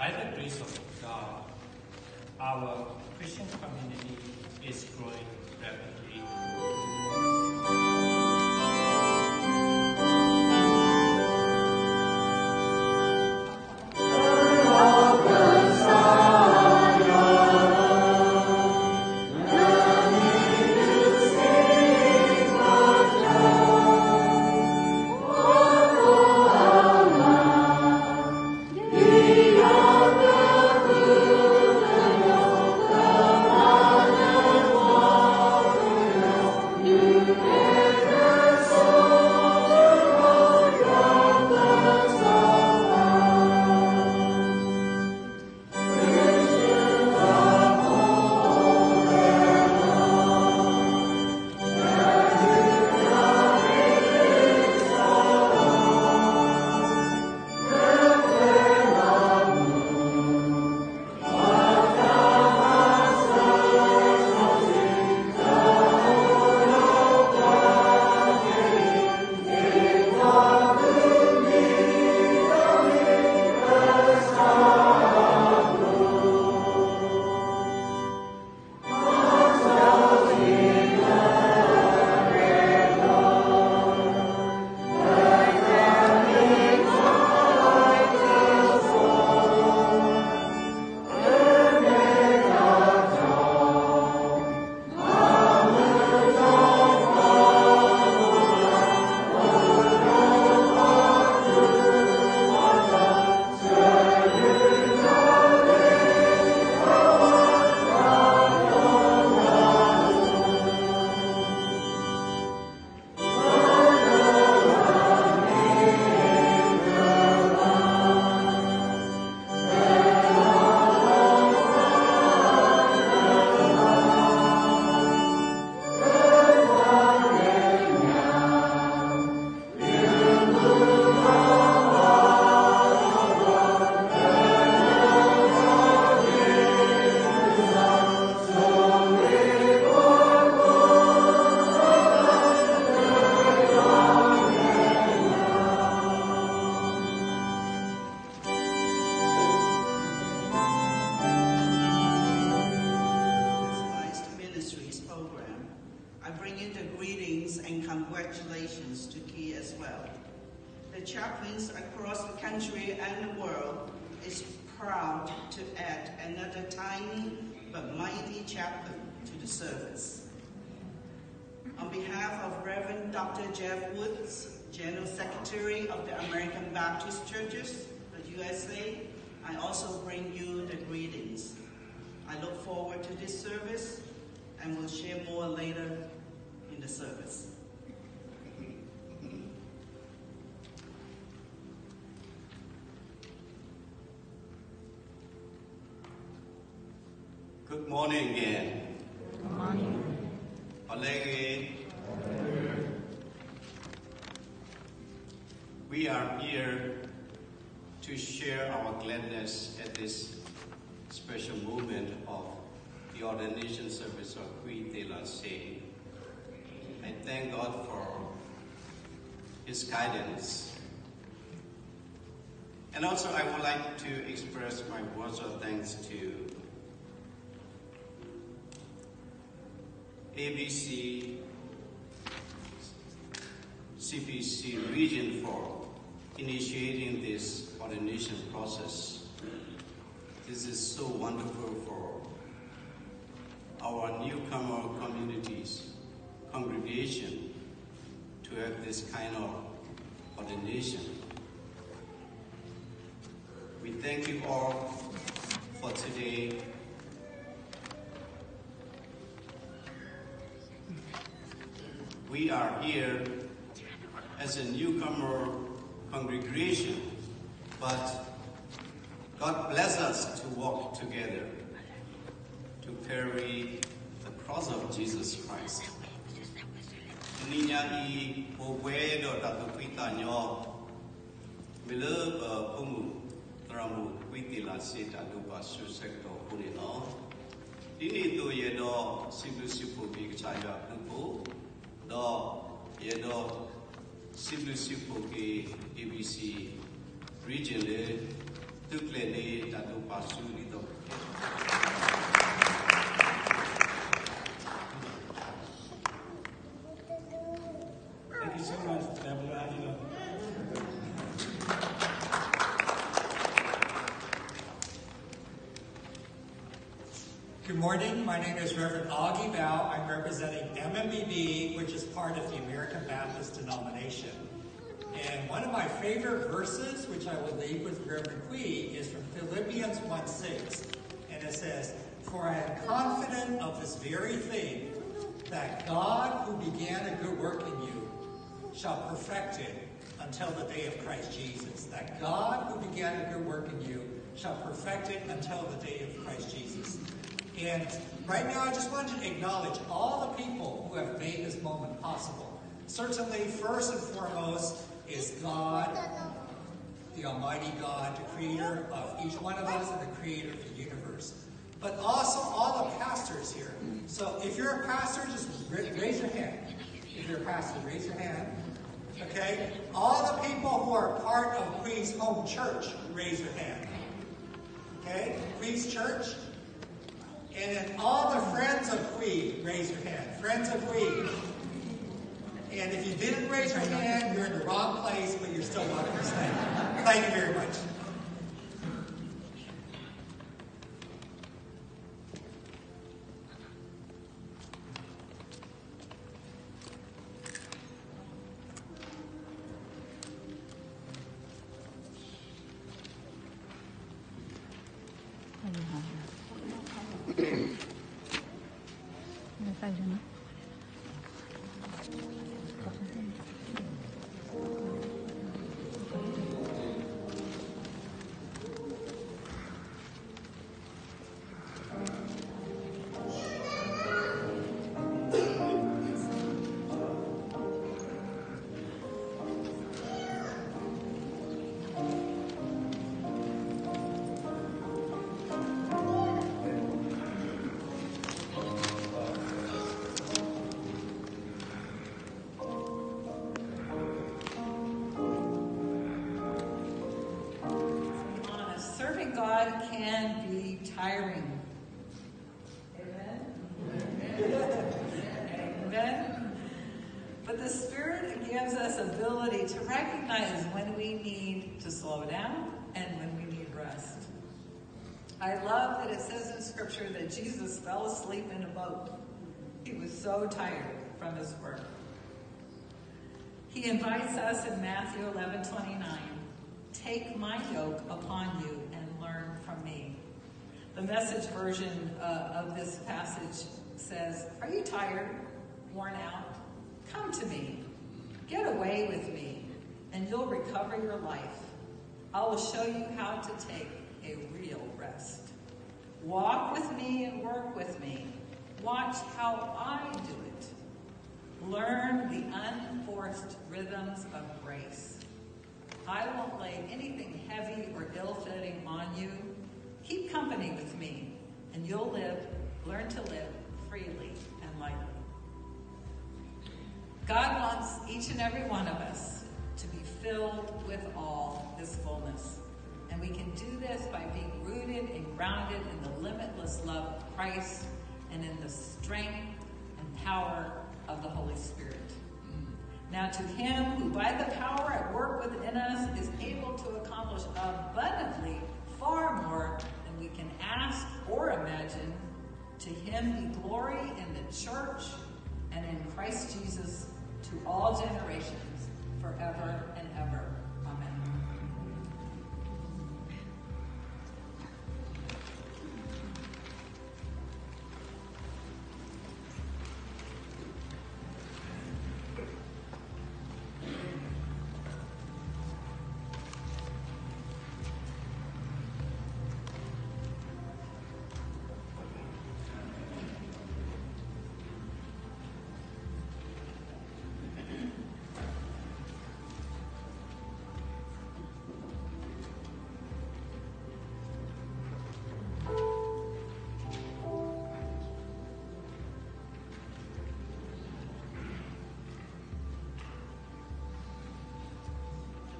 By the grace of God, our Christian community is growing rapidly. Congratulations to Key as well. The chaplains across the country and the world is proud to add another tiny but mighty chaplain to the service. On behalf of Reverend Dr. Jeff Woods, General Secretary of the American Baptist Churches, the USA, I also bring you the greetings. I look forward to this service and will share more later in the service. Good morning again. Good morning. We are here to share our gladness at this special moment of the ordination service of Queen de la Salle. I thank God for His guidance. And also I would like to express my words of thanks to ABC CPC region for initiating this ordination process. This is so wonderful for our newcomer communities, congregation, to have this kind of ordination. We thank you all for today. We are here as a newcomer congregation, but God bless us to walk together to carry the cross of Jesus Christ. ABC region le tukle ne Datu Pasurito. Thank you so much, Pablo Aguilar. Good morning. My name is Reverend Augie Bao. I'm representing MMBB, which is part of the American Baptist denomination. And one of my favorite verses, which I will leave with Reverend Quee, is from Philippians 1:6. And it says, "For I am confident of this very thing, that God who began a good work in you shall perfect it until the day of Christ Jesus." That God who began a good work in you shall perfect it until the day of Christ Jesus. And right now, I just want to acknowledge all the people who have made this moment possible. Certainly, first and foremost is God, the Almighty God, the creator of each one of us and the creator of the universe. But also all the pastors here. So if you're a pastor, just raise your hand. If you're a pastor, raise your hand. Okay? All the people who are part of Quee's home church, raise your hand. Okay? Quee's church. And then all the friends of Quee, raise your hand. Friends of Quee. And if you didn't raise your hand, you're in the wrong place, but you're still welcome to stay. Thank you very much. God can be tiring. Amen? Amen? But the Spirit gives us ability to recognize when we need to slow down and when we need rest. I love that it says in Scripture that Jesus fell asleep in a boat. He was so tired from his work. He invites us in Matthew 11:29, "Take my yoke upon you and learn from me." The Message version of this passage says, "Are you tired, worn out? Come to me. Get away with me, and you'll recover your life. I will show you how to take a real rest. Walk with me and work with me. Watch how I do it. Learn the unforced rhythms of grace. I won't lay anything heavy or ill-fitting on you. Keep company with me, and you'll learn to live freely and lightly." God wants each and every one of us to be filled with all this fullness. And we can do this by being rooted and grounded in the limitless love of Christ and in the strength and power of the Holy Spirit. Now to him who by the power at work within us is able to accomplish abundantly far more than we can ask or imagine, to him be glory in the church and in Christ Jesus to all generations, forever and ever. Amen.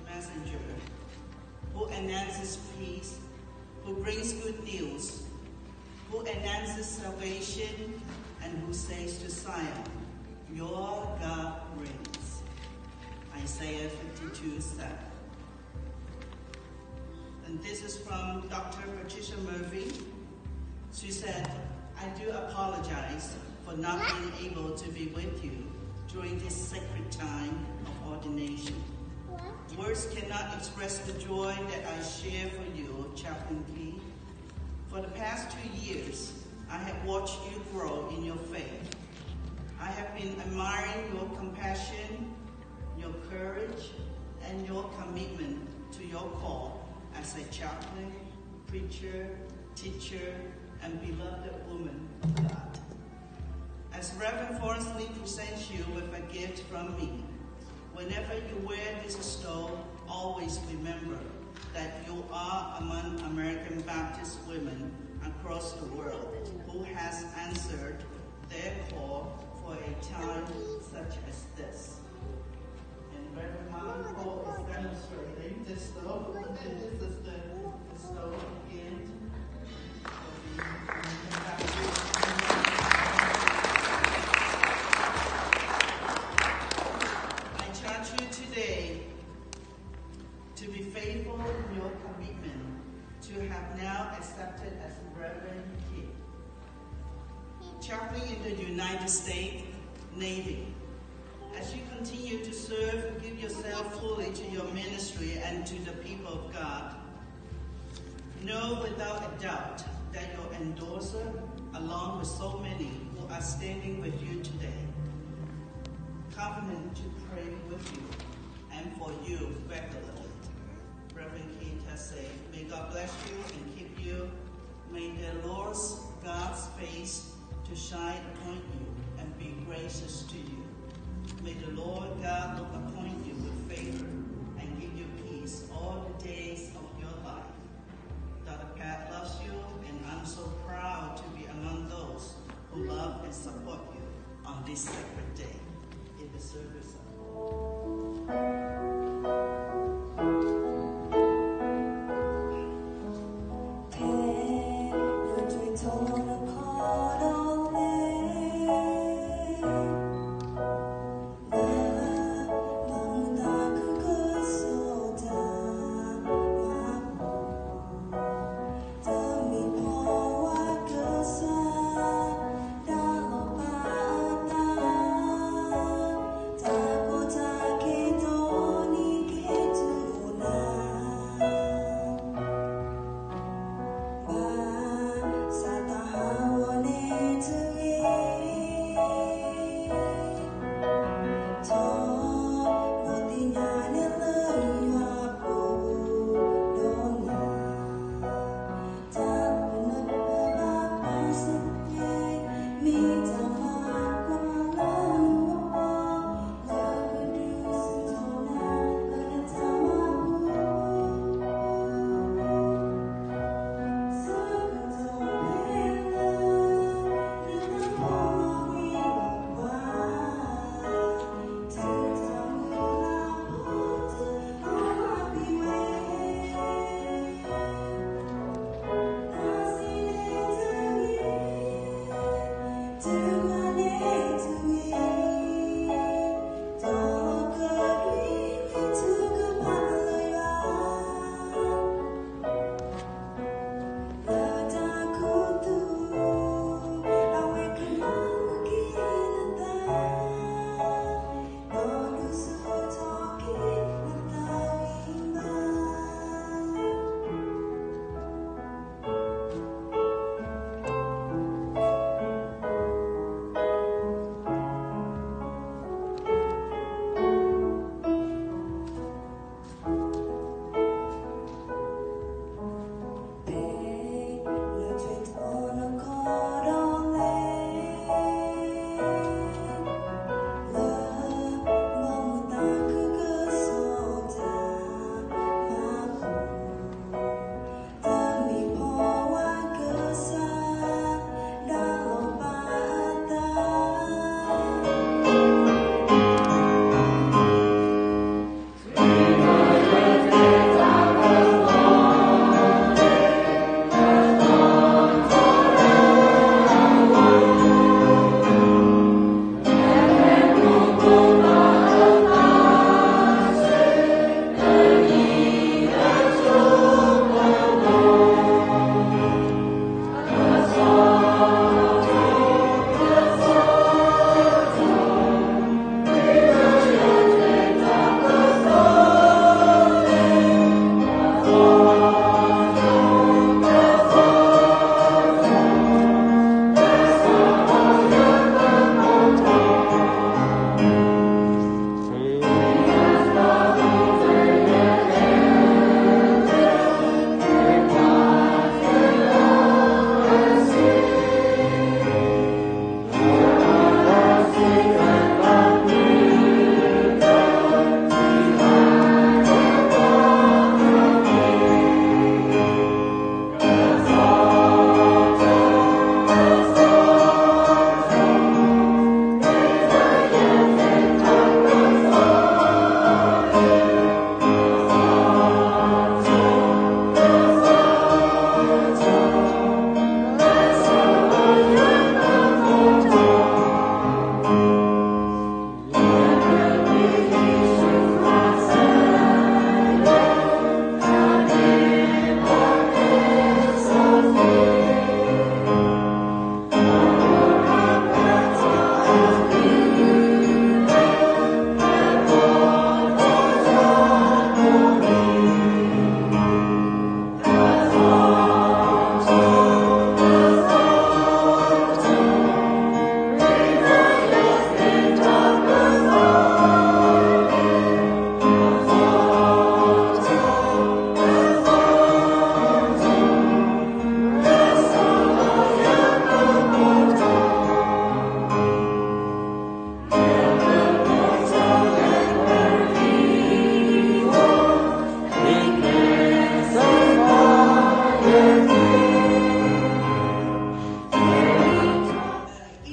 Messenger who announces peace who brings good news, who announces salvation, and who says to Zion, your God reigns. Isaiah 52:7. And this is from Dr. Patricia Murphy. She said, I do apologize for not being able to be with you during this sacred time of ordination. Words cannot express the joy that I share for you, Chaplain Key. For the past 2 years, I have watched you grow in your faith. I have been admiring your compassion, your courage, and your commitment to your call as a chaplain, preacher, teacher, and beloved woman of God. As Reverend Forrest Lee presents you with a gift from me, whenever you wear this stole, always remember that you are among American Baptist women across the world who has answered their call for a time such as this. And Reverend Marlon Cole is demonstrating this stole, and this is the stole again. I charge you today to be faithful in your commitment to have now accepted as Reverend Key, chaplain in the United States Navy. As you continue to serve, give yourself fully to your ministry and to the people of God. Know without a doubt that your endorser, along with so many who are standing with you today, confident to pray with you and for you regularly. Reverend Keith has said, may God bless you and keep you. May the Lord God's face to shine upon you and be gracious to you. May the Lord God look upon you with favor and give you peace all the days of your life. Dr. Pat loves you, and I'm so proud to be among those who love and support you on this sacred day in the service of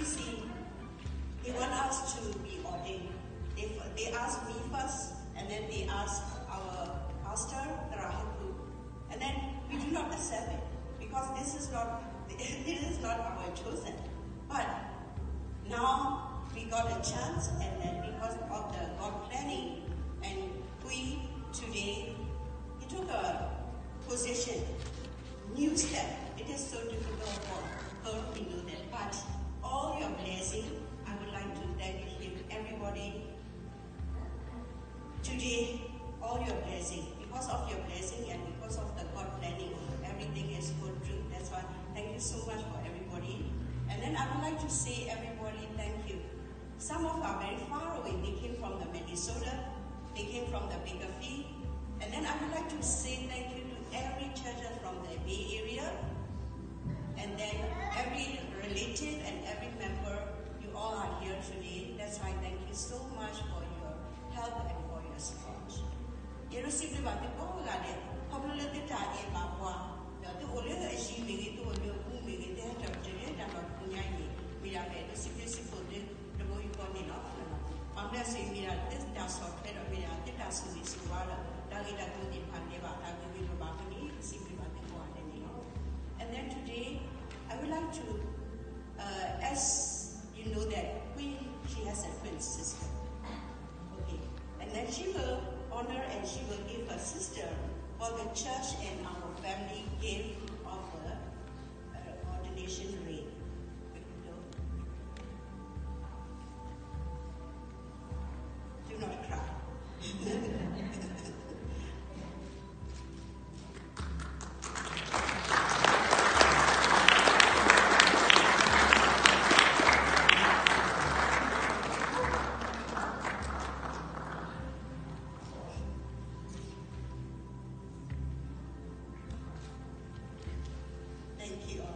see, they want us to be ordained. They asked me first, and then they asked our pastor, Rahaku, and then we do not accept it because this is not our chosen. But now we got a chance, and then because of the God planning, and we today he took a position, new step. It is so difficult for her to do that, but all your blessing, I would like to thank him, everybody. Today, all your blessing, because of your blessing and because of the God planning, everything is good through. That's why thank you so much for everybody. And then I would like to say everybody thank you. Some of are very far away. They came from the Minnesota, they came from the Baker Field. And then I would like to say thank you to every church from the Bay Area. And then every relative and every member, you all are here today. That's why thank you so much for your help and for your support. You receive the body, oh, God, popular data in Mapua. The only she made it to a new movie, they had to generate and not Punyani. We have a secret the boy you got in off. I'm not saying we are this does or better, we are the task of this water. Dagita to the Pandeva, I will be the Bakuni, simply what they want, you know. And then today, I would like to, as you know that she has a twin sister. Okay. And then she will honor and she will give her sister for the church and our family gave of her ordination ring. Do not cry. Thank you all.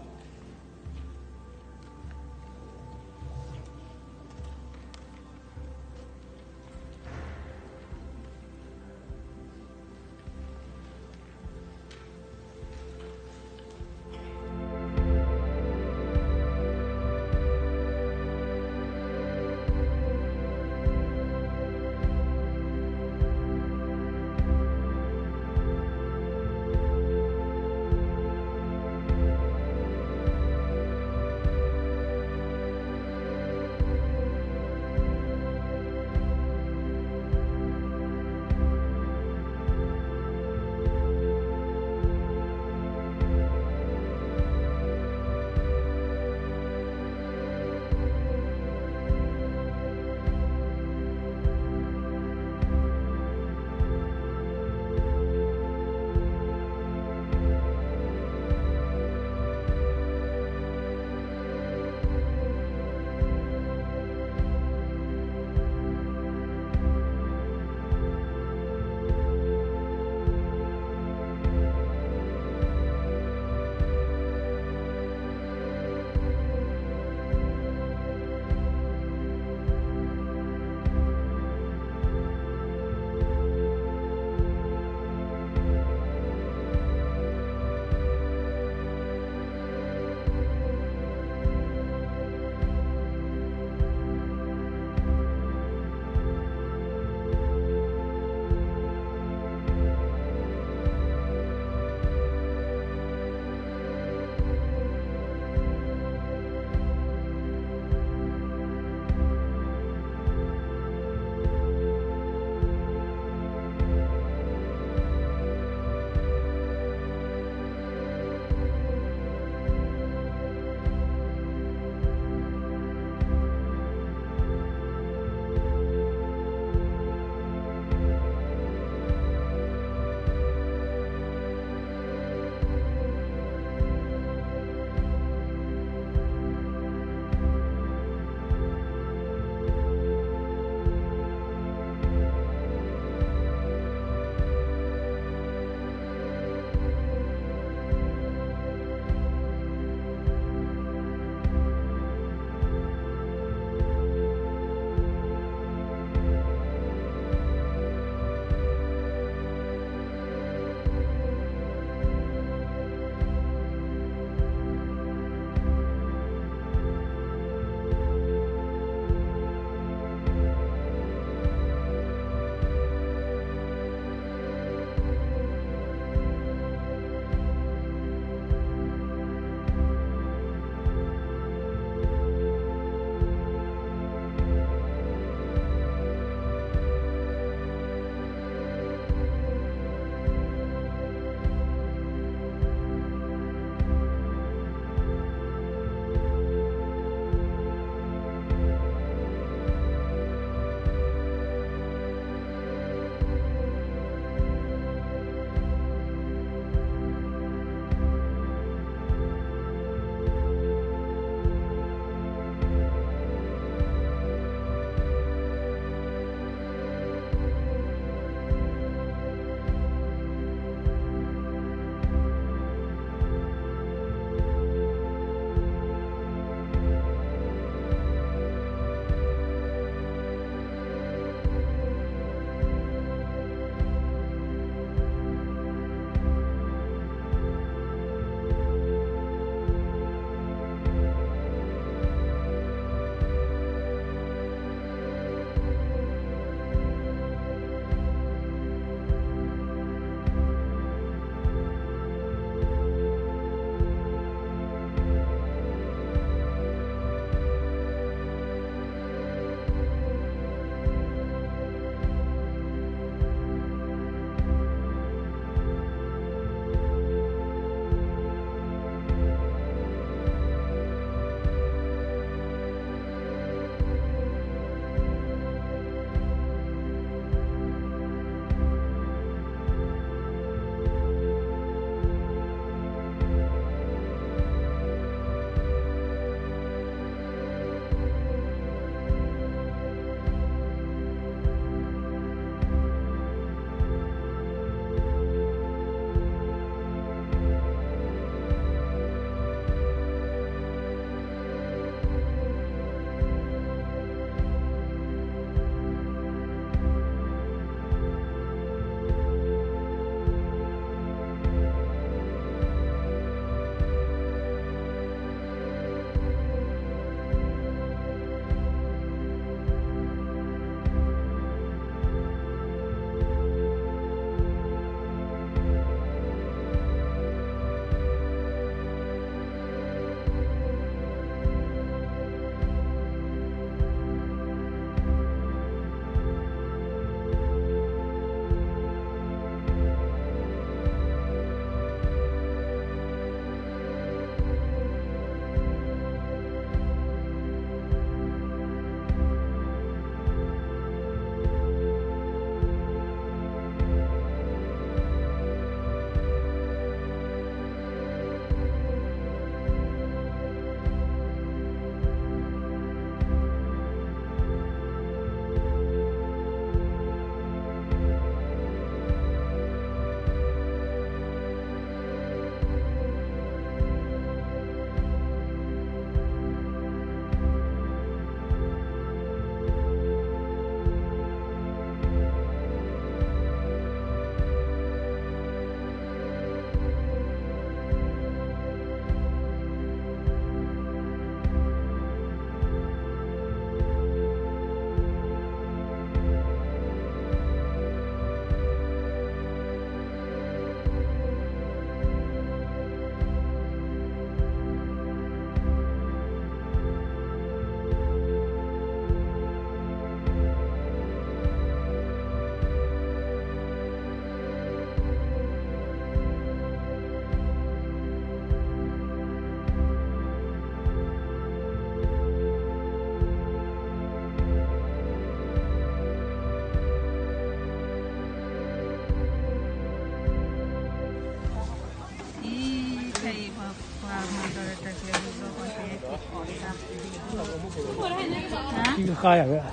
이거 가야 왜?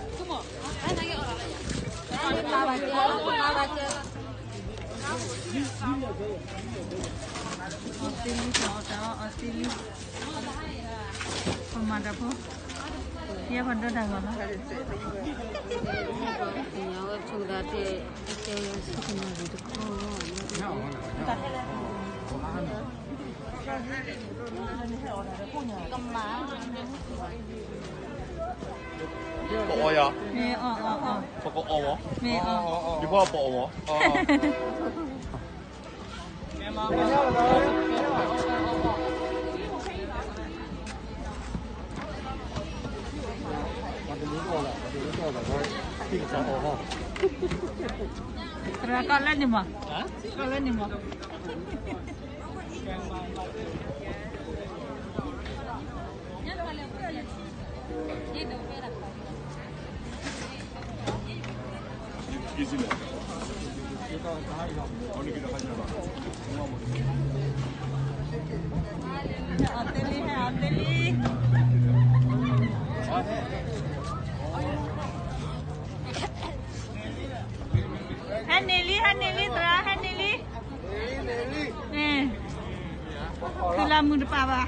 Iya bener dah mana? Bộ ya? Nih, oh. Pokok owo. Nih, oh. Di bawah pokok owo. Terus kau lain ni mah? Kau lain ni mah? Ateli. Haneli, terah Haneli. Nih, kelamu depan bah.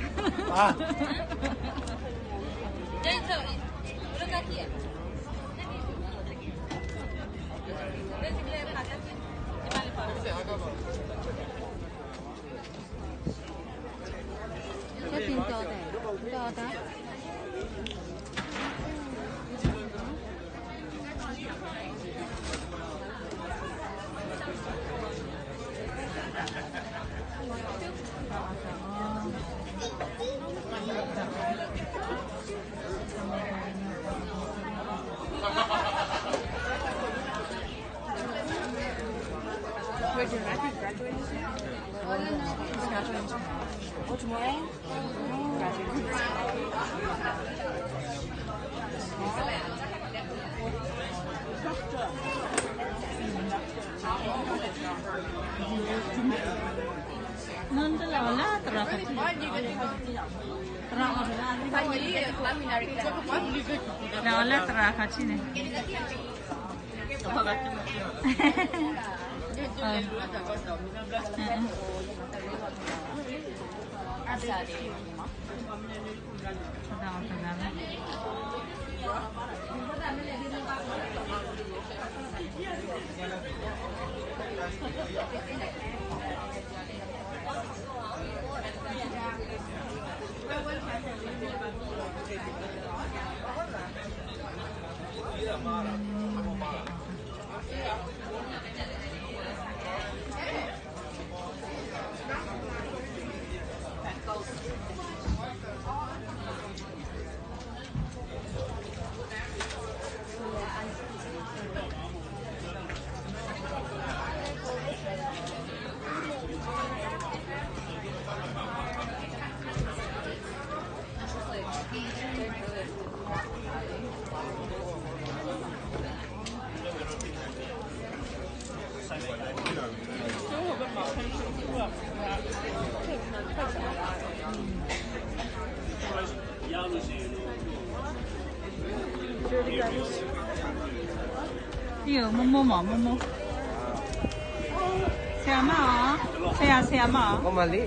Nanti lah terah kecil. Terah terah kecil ni. Iya, momo. Siapa? Siapa? Mali.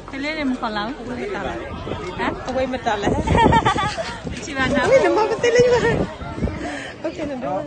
Kalian yang mau kalau? Away matala. Cibana. Uy, naman ka talaga. Okay na doon.